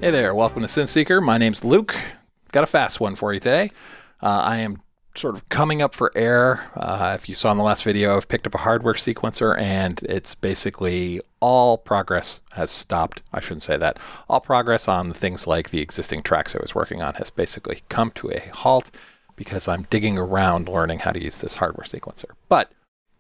Hey there, welcome to Synth Seeker. My name's Luke. Got a fast one for you today. I am sort of coming up for air. If you saw in the last video, I've picked up a hardware sequencer and it's basically all progress has stopped. I shouldn't say that. All progress on things like the existing tracks I was working on has basically come to a halt because I'm digging around learning how to use this hardware sequencer. But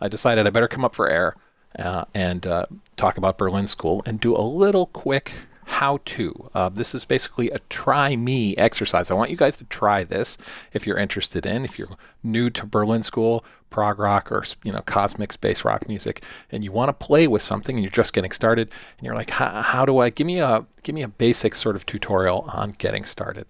I decided I better come up for air and talk about Berlin School and do a little quick how-to. This is basically a try me exercise. I want you guys to try this if you're interested in, if you're new to Berlin School, prog rock, or cosmic space rock music, and you want to play with something and you're just getting started, and you're like, how do I give me a basic sort of tutorial on getting started.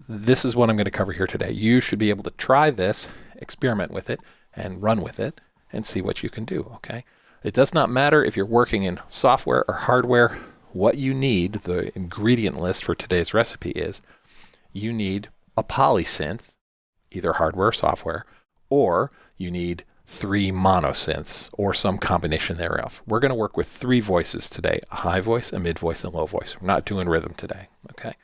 This is what I'm going to cover here today. You should be able to try this, experiment with it, and run with it, and see what you can do. Okay. It does not matter if you're working in software or hardware. What you need, the ingredient list for today's recipe is, you need a polysynth, either hardware or software, or you need 3 monosynths or some combination thereof. We're going to work with 3 voices today, a high voice, a mid voice, and a low voice. We're not doing rhythm today, okay?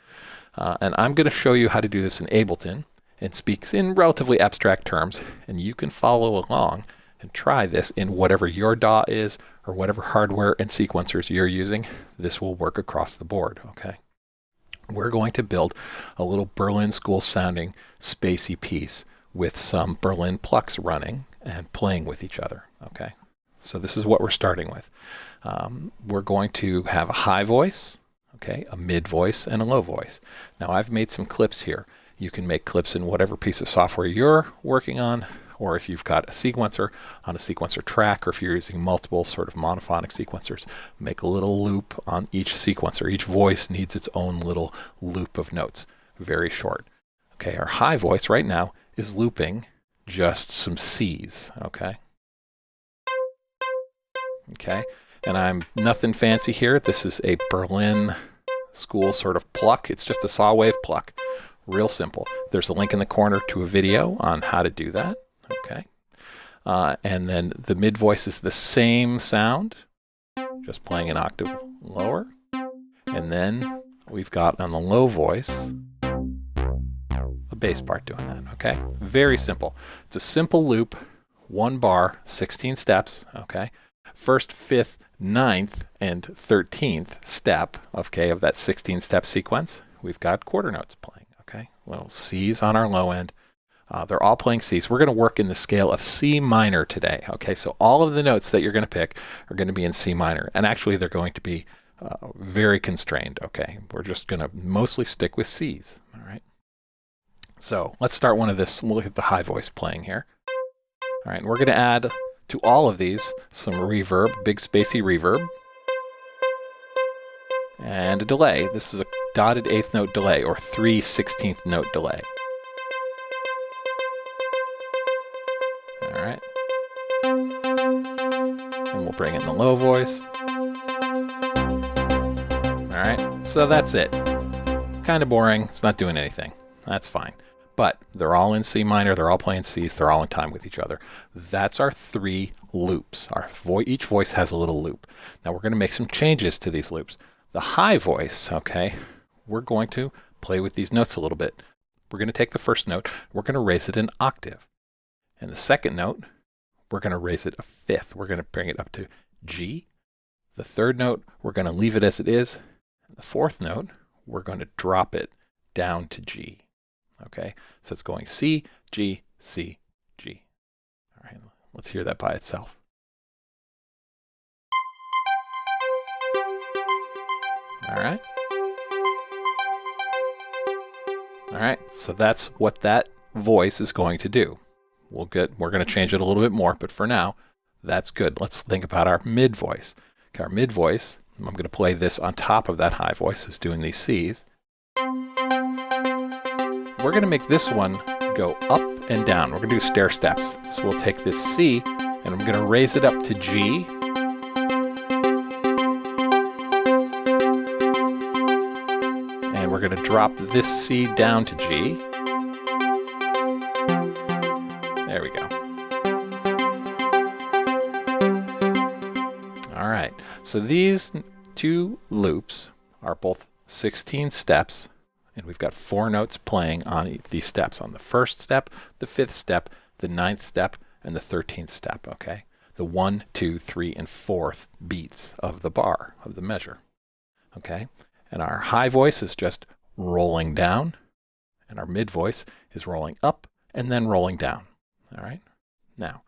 And I'm going to show you how to do this in Ableton. It speaks in relatively abstract terms, and you can follow along and try this in whatever your DAW is or whatever hardware and sequencers you're using. This will work across the board, okay? We're going to build a little Berlin School sounding spacey piece with some Berlin plucks running and playing with each other, okay? So this is what we're starting with. We're going to have a high voice, okay, a mid voice, and a low voice. Now I've made some clips here. You can make clips in whatever piece of software you're working on, or if you've got a sequencer on a sequencer track, or if you're using multiple sort of monophonic sequencers, make a little loop on each sequencer. Each voice needs its own little loop of notes, very short. Okay, our high voice right now is looping just some C's, okay? Okay, and I'm nothing fancy here. This is a Berlin School sort of pluck. It's just a saw wave pluck, real simple. There's a link in the corner to a video on how to do that. Okay, and then the mid voice is the same sound, just playing an octave lower. And then we've got on the low voice, a bass part doing that, okay? Very simple. It's a simple loop, 1 bar, 16 steps, okay? First, 5th, 9th, and 13th step, okay, of that 16-step sequence, we've got quarter notes playing, okay? Little C's on our low end. They're all playing C's. We're going to work in the scale of C minor today. Okay, so all of the notes that you're going to pick are going to be in C minor. And actually, they're going to be very constrained. Okay, we're just going to mostly stick with C's. All right. So let's start one of this. We'll look at the high voice playing here. All right, and we're going to add to all of these some reverb, big spacey reverb, and a delay. This is a dotted 8th note delay, or 3/16th note delay. All right, and we'll bring in the low voice. All right, so that's it. Kind of boring. It's not doing anything. That's fine. But they're all in C minor. They're all playing C's. They're all in time with each other. That's our 3 loops. Each voice has a little loop. Now we're going to make some changes to these loops. The high voice, okay, we're going to play with these notes a little bit. We're going to take the first note. We're going to raise it an octave. And the second note, we're going to raise it a 5th. We're going to bring it up to G. The third note, we're going to leave it as it is. And the 4th note, we're going to drop it down to G. Okay, so it's going C, G, C, G. All right, let's hear that by itself. All right. All right, so that's what that voice is going to do. We're going to change it a little bit more, but for now, that's good. Let's think about our mid voice. Okay, our mid voice, I'm going to play this on top of that high voice, is doing these C's. We're going to make this one go up and down. We're going to do stair steps. So we'll take this C, and I'm going to raise it up to G. And we're going to drop this C down to G. There we go. All right, so these 2 loops are both 16 steps, and we've got 4 notes playing on these steps. On the first step, the 5th step, the 9th step, and the 13th step, okay? The 1, 2, 3, and 4th beats of the bar, of the measure, okay? And our high voice is just rolling down, and our mid voice is rolling up and then rolling down, all right? Now,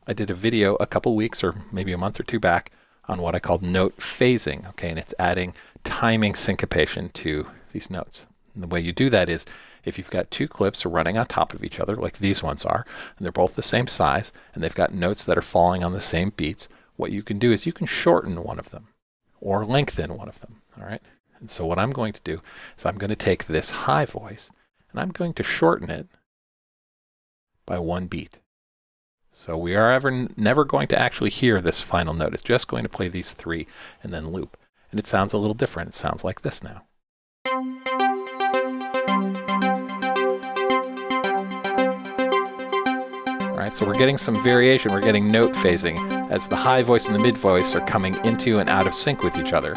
I did a video a couple weeks or maybe a month or two back on what I called note phasing, okay? And it's adding timing syncopation to these notes. And the way you do that is if you've got 2 clips running on top of each other, like these ones are, and they're both the same size, and they've got notes that are falling on the same beats, what you can do is you can shorten one of them or lengthen one of them, all right? And so what I'm going to do is I'm going to take this high voice and I'm going to shorten it by 1 beat. So we are never going to actually hear this final note. It's just going to play these 3 and then loop. And it sounds a little different. It sounds like this now. All right, so we're getting some variation. We're getting note phasing as the high voice and the mid voice are coming into and out of sync with each other.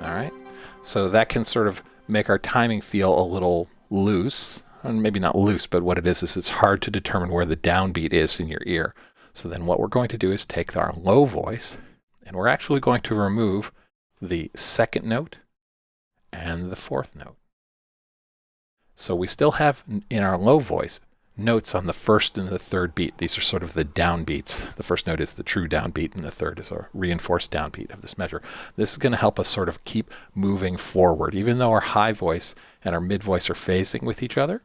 All right, so that can sort of make our timing feel a little loose. And maybe not loose, but what it is it's hard to determine where the downbeat is in your ear. So then what we're going to do is take our low voice, and we're actually going to remove the 2nd note and the 4th note. So we still have in our low voice notes on the 1st and the 3rd beat. These are sort of the downbeats. The 1st note is the true downbeat, and the 3rd is a reinforced downbeat of this measure. This is going to help us sort of keep moving forward. Even though our high voice and our mid voice are phasing with each other,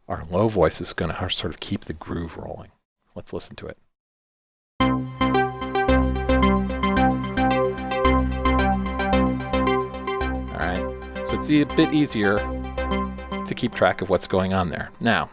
our low voice is going to sort of keep the groove rolling. Let's listen to it. All right, so it's a bit easier to keep track of what's going on there. Now,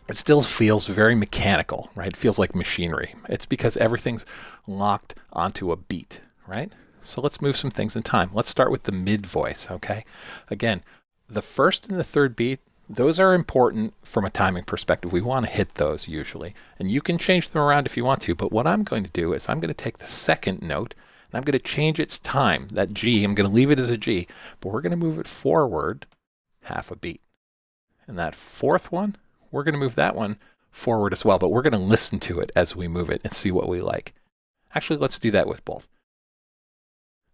it still feels very mechanical, right? It feels like machinery. It's because everything's locked onto a beat, right? So let's move some things in time. Let's start with the mid voice, okay? Again, the 1st and the 3rd beat, those are important from a timing perspective. We want to hit those usually. And you can change them around if you want to, but what I'm going to do is I'm going to take the 2nd note and I'm going to change its time. That G, I'm going to leave it as a G, but we're going to move it forward half a beat. And that 4th one, we're going to move that one forward as well, but we're going to listen to it as we move it and see what we like. Actually, let's do that with both.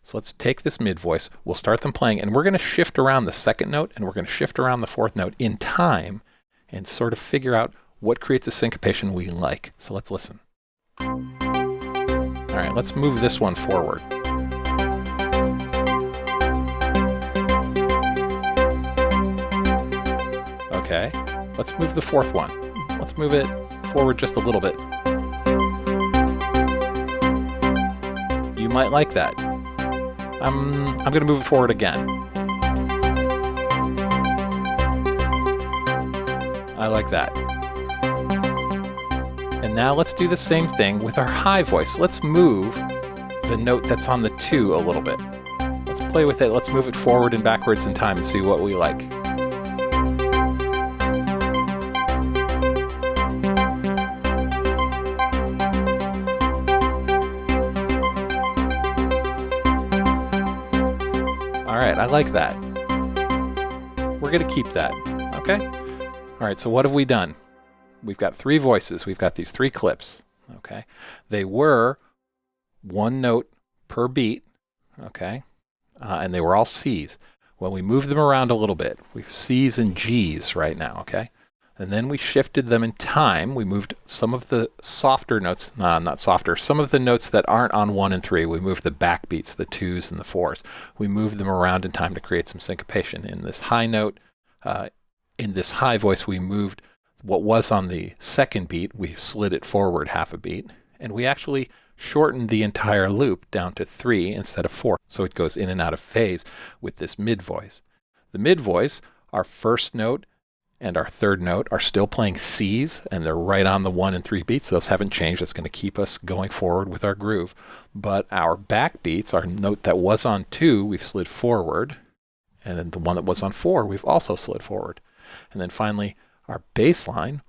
So let's take this mid voice, we'll start them playing, and we're going to shift around the 2nd note and we're going to shift around the 4th note in time and sort of figure out what creates a syncopation we like. So let's listen. All right, let's move this one forward. Okay, let's move the 4th one. Let's move it forward just a little bit. You might like that. I'm going to move it forward again. I like that. And now let's do the same thing with our high voice. Let's move the note that's on the 2 a little bit. Let's play with it. Let's move it forward and backwards in time and see what we like. All right, I like that. We're going to keep that, okay? All right, so what have we done? We've got 3 voices. We've got these 3 clips, okay? They were 1 note per beat, okay? And they were all C's. When we moved them around a little bit, we have C's and G's right now, okay? And then we shifted them in time. We moved some of the softer notes, not softer, some of the notes that aren't on 1 and 3. We moved the backbeats, the 2s and the 4s. We moved them around in time to create some syncopation. In this high note, in this high voice, we moved what was on the 2nd beat, we slid it forward half a beat, and we actually shortened the entire loop down to 3 instead of 4. So it goes in and out of phase with this mid voice. The mid voice, our 1st note and our 3rd note are still playing C's, and they're right on the 1 and 3 beats. Those haven't changed. That's going to keep us going forward with our groove. But our backbeats, our note that was on 2, we've slid forward, and then the one that was on 4, we've also slid forward. And then finally, our bass line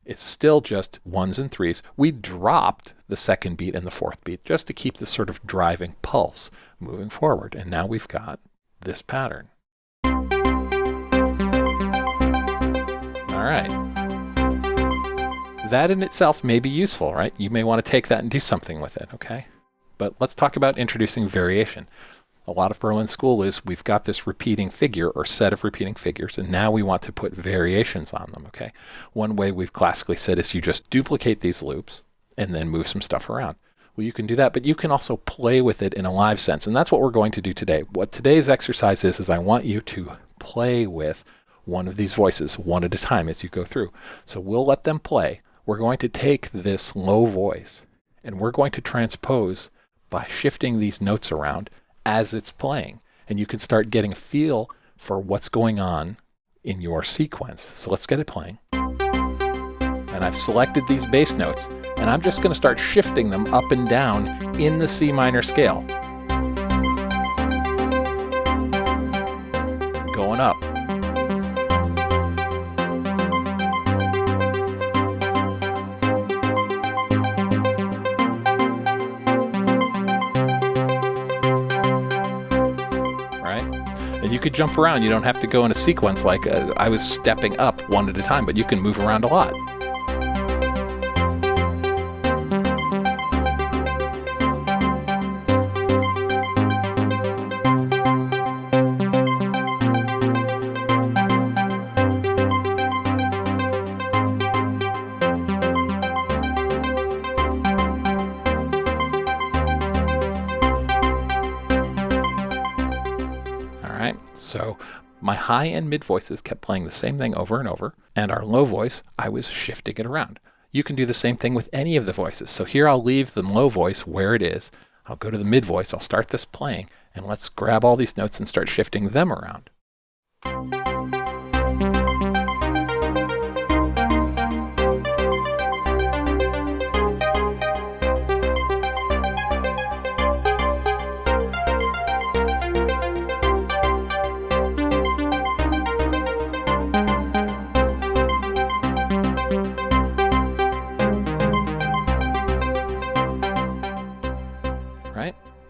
It's still just ones and threes. We dropped the second beat and the fourth beat just to keep this sort of driving pulse moving forward. And now we've got this pattern. All right. That in itself may be useful, right? You may want to take that and do something with it, okay? But let's talk about introducing variation. A lot of Berlin school is we've got this repeating figure or set of repeating figures, and now we want to put variations on them, okay? One way we've classically said is you just duplicate these loops and then move some stuff around. Well, you can do that, but you can also play with it in a live sense, and that's what we're going to do today. What today's exercise is I want you to play with one of these voices one at a time as you go through. So we'll let them play. We're going to take this low voice, and we're going to transpose by shifting these notes around as it's playing. And you can start getting a feel for what's going on in your sequence. So let's get it playing. And I've selected these bass notes, and I'm just going to start shifting them up and down in the C minor scale. Going up. And you could jump around. You don't have to go in a sequence like I was stepping up one at a time, but you can move around a lot. So my high and mid voices kept playing the same thing over and over, and our low voice, I was shifting it around. You can do the same thing with any of the voices. So here I'll leave the low voice where it is. I'll go to the mid voice, I'll start this playing, and let's grab all these notes and start shifting them around.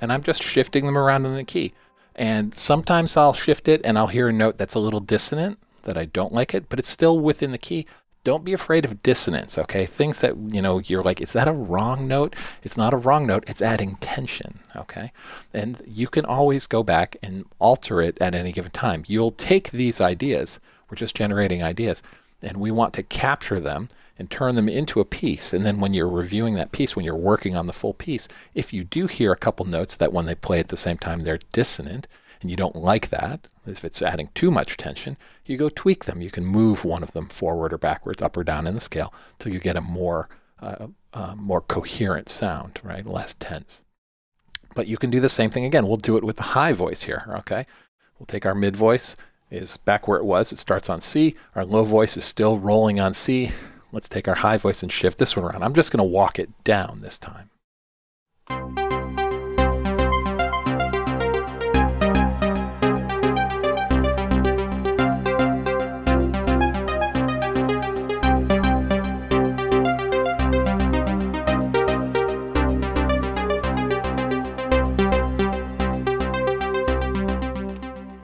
And I'm just shifting them around in the key. And sometimes I'll shift it and I'll hear a note that's a little dissonant, that I don't like it, but it's still within the key. Don't be afraid of dissonance, okay? Things that, you're like, is that a wrong note? It's not a wrong note, it's adding tension, okay? And you can always go back and alter it at any given time. You'll take these ideas, we're just generating ideas, and we want to capture them and turn them into a piece. And then when you're reviewing that piece, when you're working on the full piece, if you do hear a couple notes that when they play at the same time, they're dissonant, and you don't like that, if it's adding too much tension, you go tweak them. You can move one of them forward or backwards, up or down in the scale, till you get a more coherent sound, right? Less tense. But you can do the same thing again. We'll do it with the high voice here, okay? We'll take our mid voice, is back where it was. It starts on C. Our low voice is still rolling on C. Let's take our high voice and shift this one around. I'm just going to walk it down this time.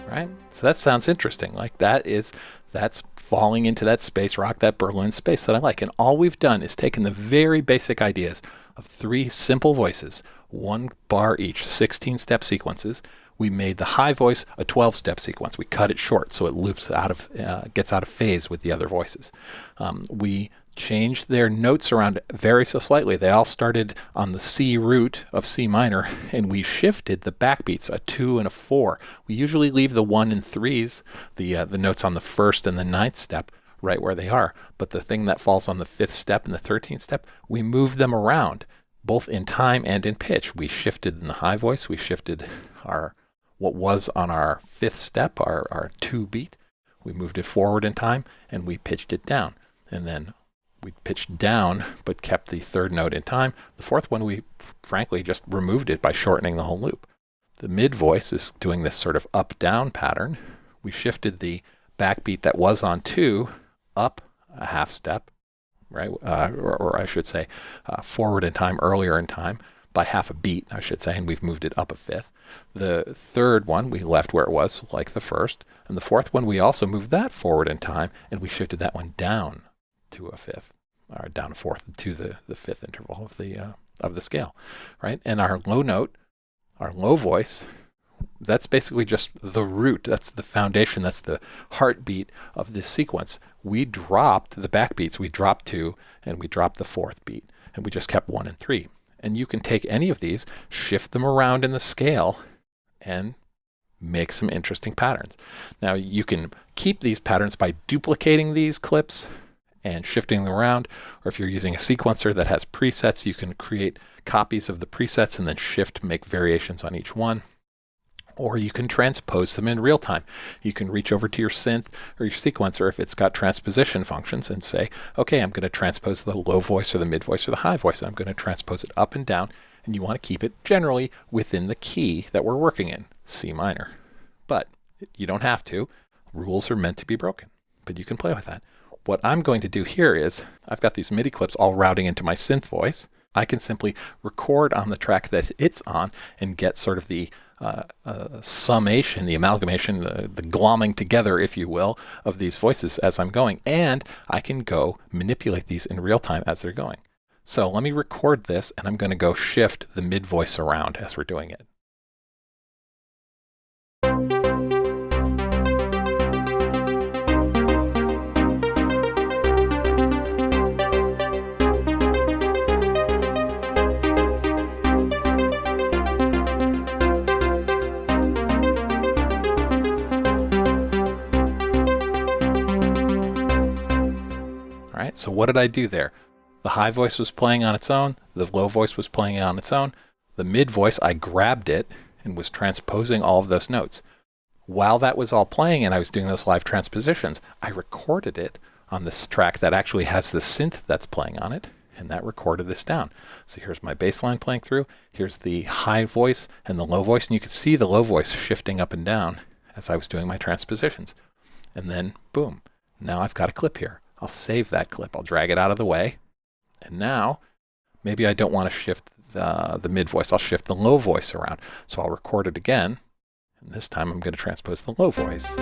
Right? So that sounds interesting. Like that's falling into that space rock, that Berlin space that I like. And all we've done is taken the very basic ideas of three simple voices, one bar each, 16-step sequences. We made the high voice a 12-step sequence. We cut it short so it loops out of, gets out of phase with the other voices. We changed their notes around very so slightly. They all started on the C root of C minor, and we shifted the backbeats, a 2 and a 4. We usually leave the 1 and 3s, the notes on the 1st and the 9th step, right where they are. But the thing that falls on the 5th step and the 13th step, we moved them around, both in time and in pitch. We shifted in the high voice. We shifted what was on our 5th step, our 2 beat. We moved it forward in time, and we pitched it down. And then we pitched down, but kept the 3rd note in time. The 4th one, we frankly just removed it by shortening the whole loop. The mid voice is doing this sort of up-down pattern. We shifted the backbeat that was on 2 up a half step, right? Or I should say forward in time, earlier in time, by half a beat, I should say, and we've moved it up a fifth. The third one, we left where it was, like the first. And the fourth one, we also moved that forward in time, and we shifted that one down to a fifth, or down a fourth to the fifth interval of the scale, right? And our low note, our low voice, that's basically just the root. That's the foundation. That's the heartbeat of this sequence. We dropped the backbeats. We dropped 2, and we dropped the fourth beat, and we just kept 1 and 3. And you can take any of these, shift them around in the scale, and make some interesting patterns. Now, you can keep these patterns by duplicating these clips and shifting them around, or if you're using a sequencer that has presets, you can create copies of the presets and then make variations on each one. Or you can transpose them in real time. You can reach over to your synth or your sequencer if it's got transposition functions and say, okay, I'm going to transpose the low voice or the mid voice or the high voice. I'm going to transpose it up and down, and you want to keep it generally within the key that we're working in, C minor. But you don't have to. Rules are meant to be broken, but you can play with that. What I'm going to do here is I've got these MIDI clips all routing into my synth voice. I can simply record on the track that it's on and get sort of the summation, the amalgamation, the glomming together, if you will, of these voices as I'm going. And I can go manipulate these in real time as they're going. So let me record this, and I'm going to go shift the mid voice around as we're doing it. All right, so what did I do there? The high voice was playing on its own. The low voice was playing on its own. The mid voice, I grabbed it and was transposing all of those notes. While that was all playing and I was doing those live transpositions, I recorded it on this track that actually has the synth that's playing on it, and that recorded this down. So here's my bass line playing through. Here's the high voice and the low voice, and you can see the low voice shifting up and down as I was doing my transpositions. And then, boom, now I've got a clip here. I'll save that clip. I'll drag it out of the way. And now, maybe I don't want to shift the mid voice. I'll shift the low voice around. So I'll record it again. And this time I'm going to transpose the low voice.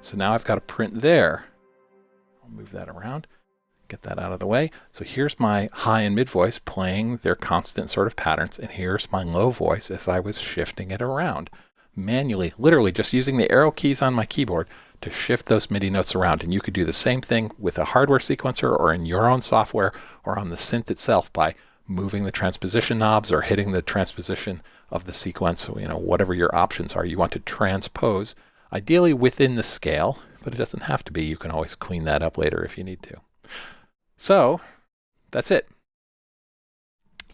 So now I've got a print there. I'll move that around, get that out of the way. So here's my high and mid voice playing their constant sort of patterns, and here's my low voice as I was shifting it around manually, literally just using the arrow keys on my keyboard to shift those MIDI notes around. And you could do the same thing with a hardware sequencer or in your own software or on the synth itself by moving the transposition knobs or hitting the transposition of the sequence. So, whatever your options are, you want to transpose ideally within the scale, but it doesn't have to be. You can always clean that up later if you need to. So that's it.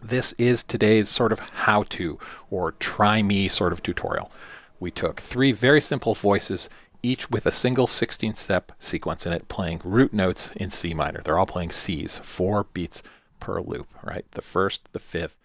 This is today's sort of how-to or try me sort of tutorial. We took 3 very simple voices, each with a single 16-step sequence in it, playing root notes in C minor. They're all playing Cs, 4 beats per loop, right? The first, the fifth,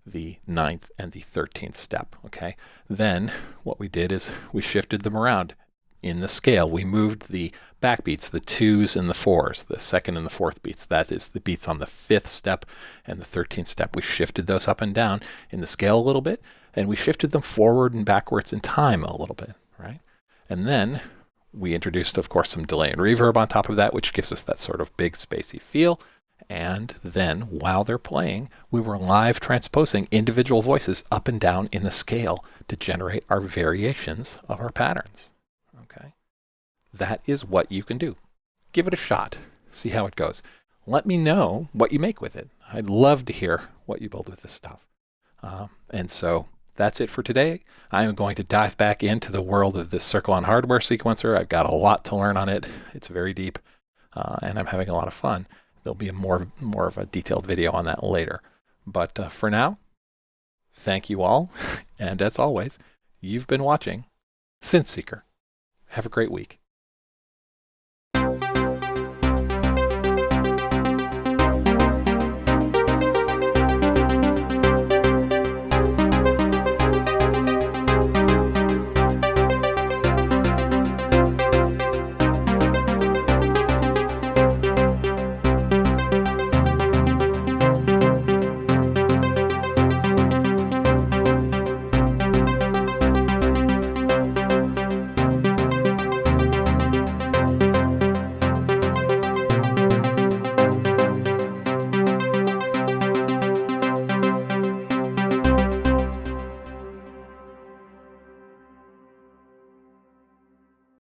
the 9th, and the 13th step, okay? Then what we did is we shifted them around in the scale. We moved the backbeats, the 2s and the 4s, the 2nd and the 4th beats. That is the beats on the 5th step and the 13th step. We shifted those up and down in the scale a little bit, and we shifted them forward and backwards in time a little bit, right? And then we introduced, of course, some delay and reverb on top of that, which gives us that sort of big spacey feel. And then while they're playing, we were live transposing individual voices up and down in the scale to generate our variations of our patterns. Okay, that is what you can do. Give it a shot. See how it goes. Let me know what you make with it. I'd love to hear what you build with this stuff. And so that's it for today. I'm going to dive back into the world of this Circle on Hardware sequencer. I've got a lot to learn on it. It's very deep, and I'm having a lot of fun. There'll be more of a detailed video on that later. But for now, thank you all. And as always, you've been watching Synth Seeker. Have a great week.